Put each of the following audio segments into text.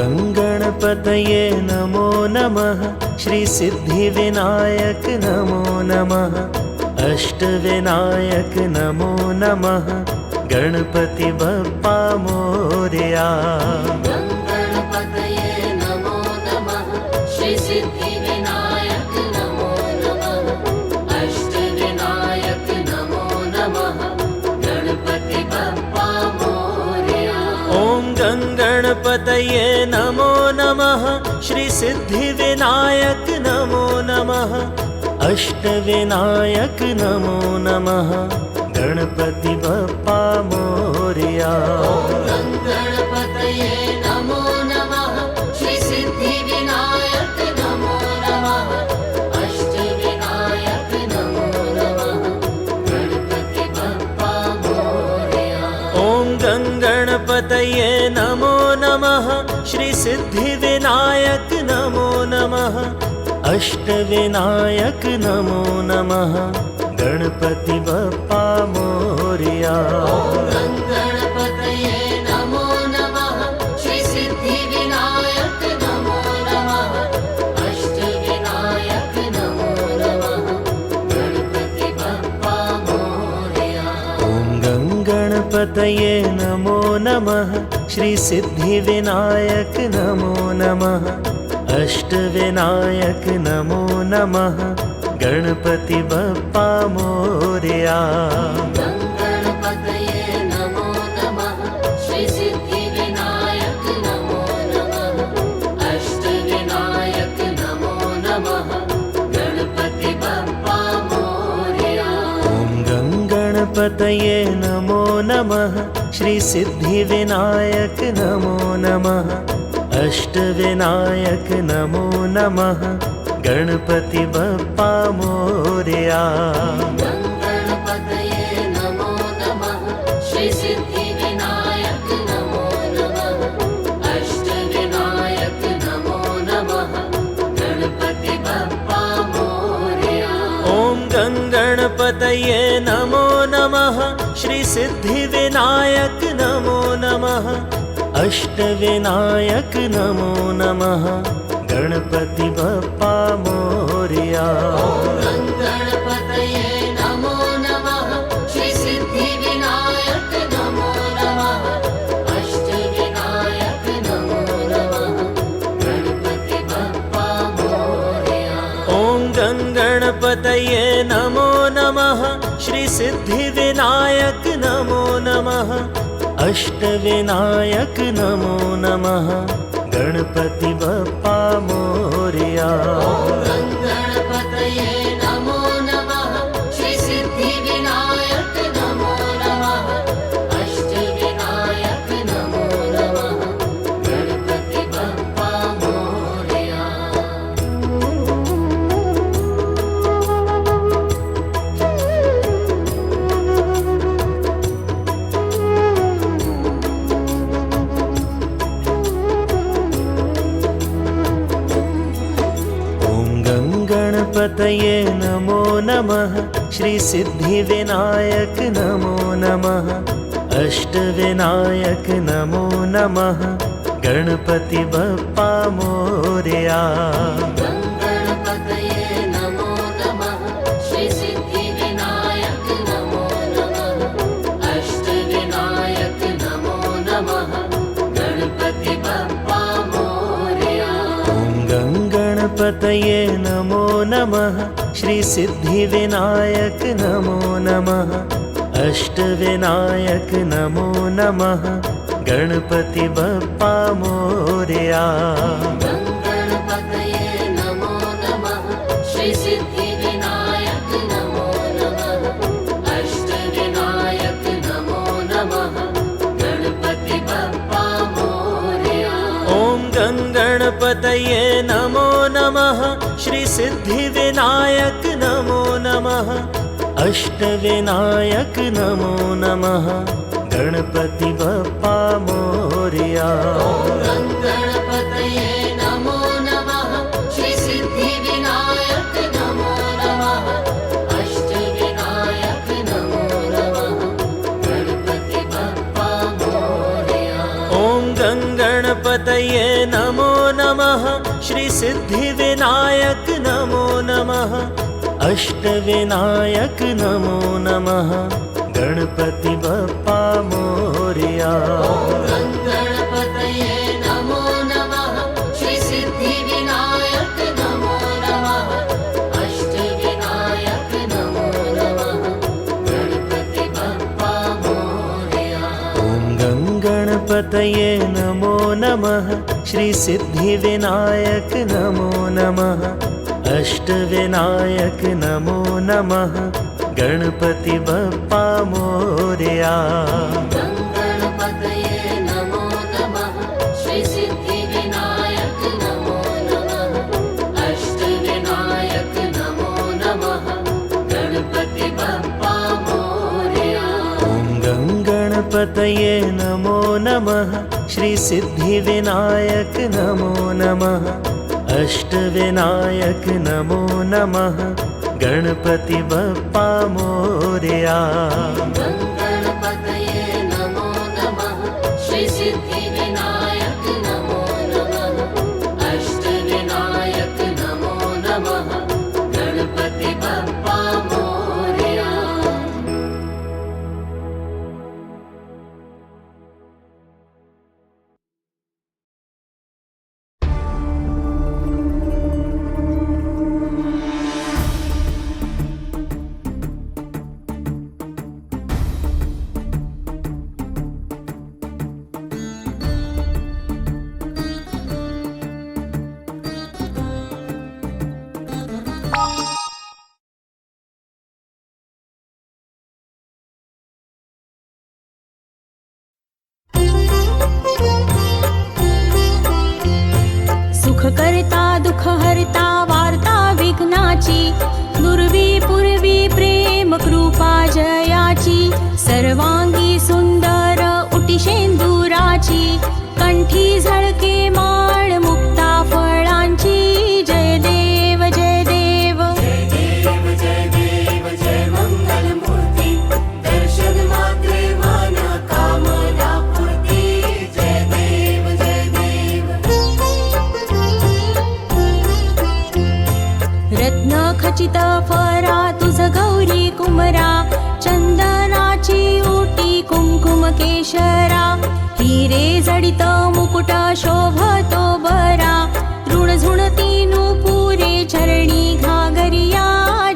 गणपतये नमो नमः। श्री सिद्धिविनायक नमो नमः। अष्टविनायक नमो नमः। गणपति बप्पा मोरया। गणपतये नमो नमः। श्री सिद्धिविनायक नमो नमः। अष्टविनायक नमो नमः। गणपति बप्पा मोरया। ॐ गणपतये नमो नमः। श्री सिद्धिविनायक नमो नमः। अष्टविनायक नमो नमः। गणपति बप्पा मोरया। गणपतये नमो नमः। श्री सिद्धिविनायक नमो नमः। अष्टविनायक नमो नमः। गणपति बप्पा मोरया। ॐ गणपतये नमो नमः। श्री सिद्धिविनायक नमो नमः। अष्टविनायक नमो नमः। गणपति बप्पा मोरया। गणपतये नमो नमः। श्री सिद्धिविनायक नमो नमः। अष्टविनायक नमो नमः। गणपति बप्पा मोरया। ॐ गणपतये नमो नमः। श्री सिद्धिविनायक नमो नमः। अष्टविनायक नमो नमः। गणपति बप्पा मोरया। गणपतये नमो नमः। श्री सिद्धिविनायक नमो नमः। अष्टविनायक नमो नमः। गणपति बप्पा मोरया। ॐ गणपतये नमो नमः। श्री सिद्धिविनायक नमो नमः। अष्टविनायक नमो नमः। गणपति बप्पा मोरया। गणपतये नमो नमः। श्री सिद्धिविनायक नमो नमः। अष्टविनायक नमो नमः। गणपति बप्पा मोरया। ॐ गणपतये नमो नमः। श्री सिद्धिविनायक नमो नमः। अष्टविनायक नमो नमः। गणपति बप्पा मोरया। गणपतये नमो नमः। श्री सिद्धिविनायक नमो नमः। अष्टविनायक नमो नमः। गणपति बप्पा मोरया। ॐ गणपतये नमो नमः। श्री सिद्धिविनायक नमो नमः। अष्टविनायक नमो नमः। गणपति बप्पा मोरया। गणपतये नमो नमः। श्री सिद्धिविनायक नमो नमः। अष्टविनायक नमो नमः। गणपति बप्पा मोरया। गणपतये नमो नमः। श्री सिद्धिविनायक नमो नमः। अष्टविनायक नमो नमः। गणपति बप्पा मोरया। गणपतये नमो नमः। श्री सिद्धिविनायक नमो नमः। अष्टविनायक नमो नमः। गणपति बप्पा मोरया। ॐ गणपतये नमो नमः। श्री सिद्धिविनायक नमो नमः। अष्टविनायक नमो नमः। गणपति बप्पा मोरया। गणपतये नमो नमः। श्री सिद्धिविनायक नमो नमः। अष्टविनायक नमो नमः। गणपति बप्पा मोरया। ॐ गणपतये नमो नमः। श्री सिद्धिविनायक नमो नमः। अष्टविनायक नमो नमः। गणपति बप्पा मोरया। गणपतये नमो नमः। श्री सिद्धिविनायक नमो नमः। अष्टविनायक नमो नमः। गणपति बप्पा मोरया। ॐ गणपतये नमो नमः श्री सिद्धिविनायक नमो नमः अष्टविनायक नमो नमः गणपति बप्पा मोरया। गणपतये नमो नमः श्री सिद्धिविनायक नमो नमः अष्टविनायक नमो नमः गणपति बप्पा मोरया। ॐ गणपतये नमो नमः श्री सिद्धिविनायक नमो नमः अष्टविनायक नमो नमः गणपति बप्पा मोरया। गणपतये नमो नमः श्री सिद्धिविनायक नमो नमः अष्टविनायक नमो नमः गणपति बप्पा मोरया। ॐ गणपतये नमो नमः श्री सिद्धिविनायक नमो नमः अष्टविनायक नमो नमः गणपति बप्पा मोरया। गणपतये नमो नमः श्री सिद्धिविनायक नमो नमः अष्टविनायक नमो नमः गणपति बप्पा मोरया। सुखकर्ता दुःखहर्ता वार्ता विघ्नाची दुर्वी पूर्वी प्रेम कृपा जयाची सर्वांगी सुंदर उटिशेंदुराची कंठी झळके माळ मुक्ता फळांची जय देव जय देव जय देव जय देव जय मंगल मूर्ती दर्शन मात्रे मन कामना पूर्ती जय देव जय देव। रत्न खचित फरा तुझ गौरी कुमरा चंदनाची ओटी कुंकुम केशरा हिरे जडित मुकुट शोभतो बरा ऋण झुणती नुपुरे चरणी घागरिया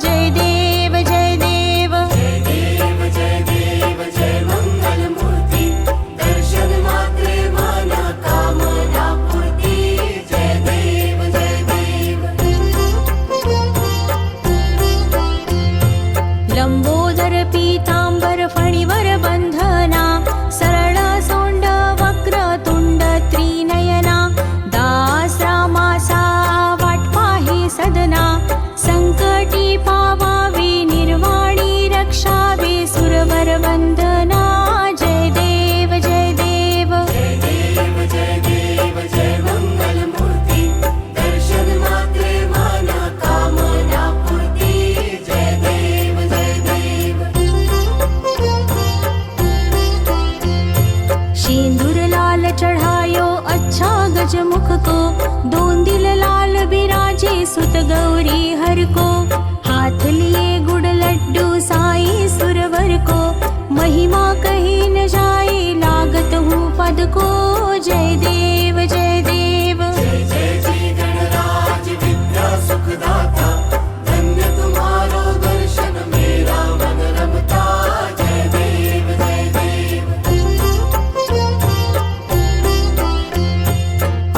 जय देव जय देव जय देव जय देव जय मंगल मूर्ती दर्शन मात्रे मन कामना पूर्ती जय देव जय देव। लंबोदर पीतांबर फणीवर बंधना सरळ सोंड वक्र तुंड त्रिनयना दास रामासा वाट पाहे सदना संकटी पावावे निर्वाणी रक्षावे सुरवर वंदना जय देव जय देव जय देव जय देव जय मंगल मूर्ती दर्शन मात्रे मन कामना पूर्ती जय देव जय देव। सिंदूर लाल चढ़ायो अच्छा गजमुख को दोन दिल लाल बिराजे सुत गौरी हर को हाथ लिए गुड़ लड्डू साई सुरवर को महिमा कही न जाए लागत हूँ पद को जय देव जय देव जय जय श्री गणराज विद्या सुखदाता धन्य तुम्हारो दर्शन मेरा मन रमता जय देव जय देव।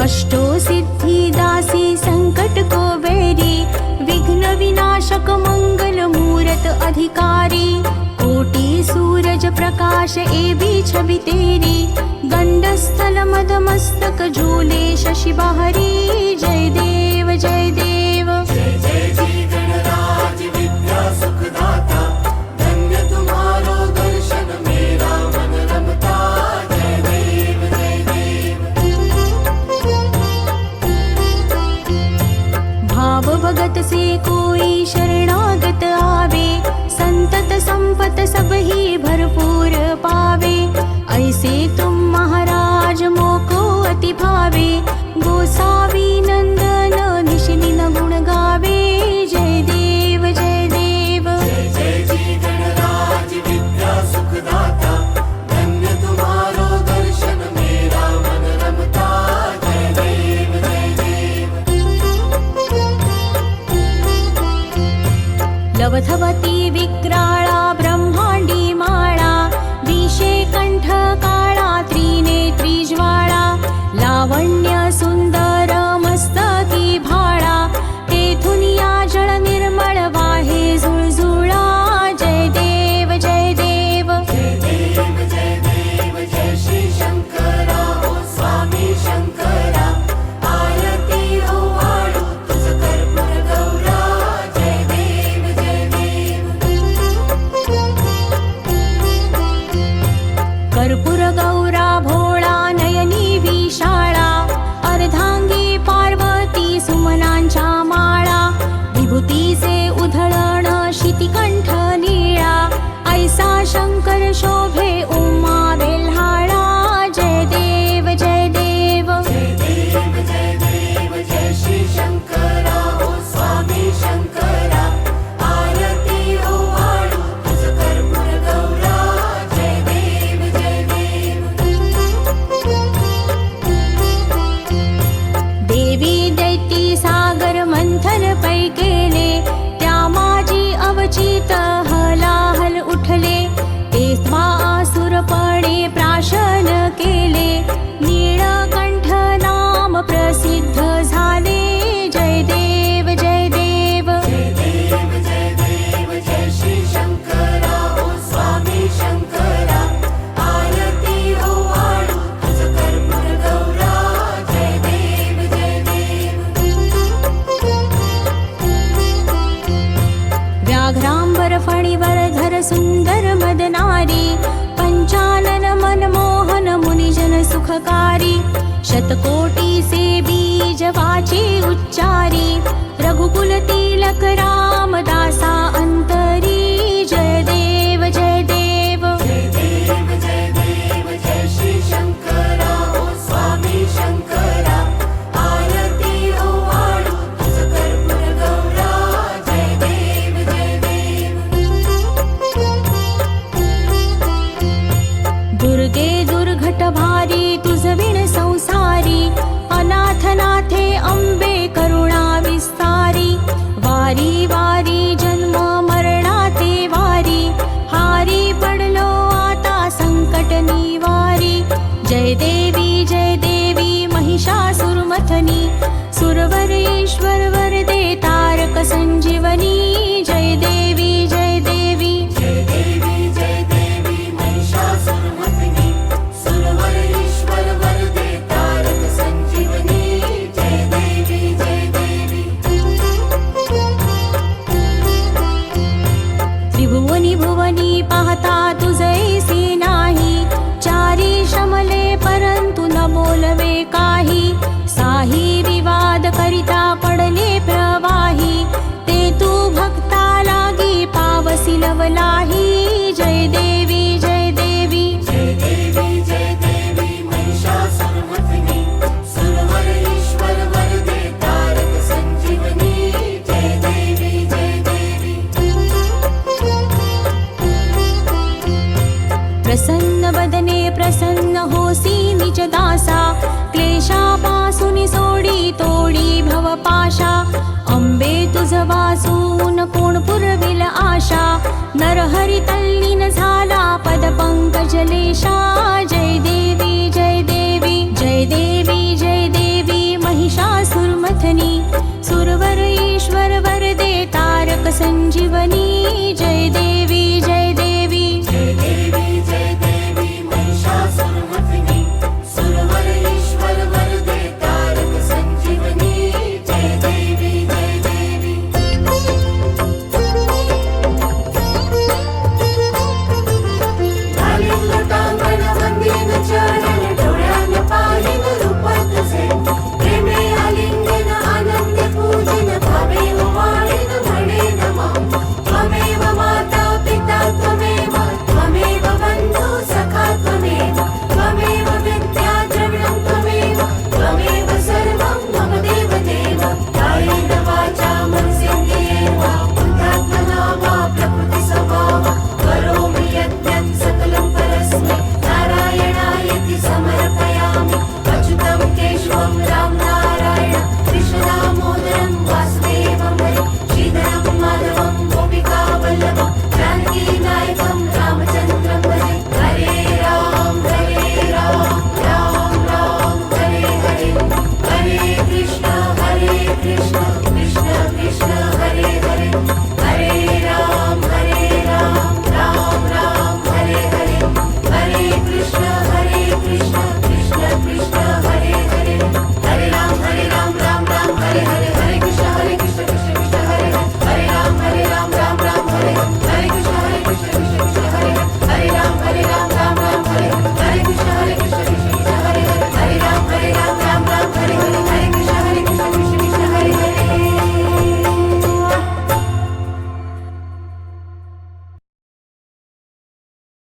अष्टो सिद्धि दासी संकट को बैरी विघ्न विनाशक मंगल मूरत अधिकारी कोटि सूरज प्रकाश ए भी छवि तेरी गंडस्थल मद मस्तक झूले शशि बहरी जय देव जय देव जय जय श्री गणराज विद्या सुखदाता धन्य तुम्हारो दर्शन मेरा मन रमता जय देव जय देव। भाव भगत से कोई शरणागत आवे संतत संपत सब ही भरपूर पावे ऐसे तुम महाराज मोको अति सुंदर मस्तकी भाळा तेथून या जळ निर्मळ वाहे झुळझुळा जय देव जय देव जय देव जय देव जय श्री शंकरा ओ स्वामी शंकरा आरती ओवाळू तुझ कर्पूर गौरा जय देव जय देव कर्पूर गौरा भोळा नयनी विशाळा अर्धांगी पार्वती सुमनांच्या माळा विभूतीचे उधळण शितिकंठ निळा ऐसा शंकर शोभे उमा बेल्हाळा जय देव जय देव जय देव जय देव जय श्री शंकरा ओ स्वामी शंकरा आरती ओवाळू तुझ कर्पूर गौरा जय देव जय देव देवी दैती सागर मंथन पै केले त्या माझी अवचित हलाहल उठले तेव्हा आसुरपणे प्राशन केले नीळकंठ नाम प्रसिद्ध झाले जय देव जय देव जय देव जय देव जय श्री शंकरा ओ स्वामी शंकरा आरती ओवाळू तुझ कर्पूर गौरा जय देव जय देव व्याघ्रांबर फणीवर धर सुंदर मदनारी पंचानन मनमोहन मुनिजन सुखकारी शतकोटी से बीज वाचे उच्चारी रघुकुल तिलक रामदासा अंतरी जय देव जय देव जय देव जय देव जय श्री शंकरा ओ स्वामी शंकरा आरती ओवाळू तुझ कर्पूर गौरा जय देव जय देव दुर्गे दुर्घट भारी तुझ विण संसारी अनाथनाथे अंबे करुणा विस्तारी वारी वारी जन्म मरणाते वारी हारी पडलो आता संकट निवारी जय देवी महिषासुरमथनी सुरवर ईश्वर वरदे तारक संजीवनी जय देवी जय देवी जय देवी महिषासुरमर्दिनी सुरवर ईश्वर वरदे तारक संजीवनी जय देवी जय देवी त्रिभुवनी भुवनी पाहता तुझैसी नाही चारी श्रमले परंतु न बोलवे काही साही विवाद करिता पडले प्रवाही ते तू भक्ता लागी पावसी लवलाही जय देवी जय देवी जय देवी महिषासुरमर्दिनी सुरवर ईश्वर वरदे तारक संजीवनी जय देवी जय देवी प्रसन्न वदने प्रसन्न होसी निज दासा क्लेशापासून सोडी तोडी भवपाशा अंबे तुझ वासून कोण पुरविल आशा नरहरी तल्लीन झाला पद पंकजलेशा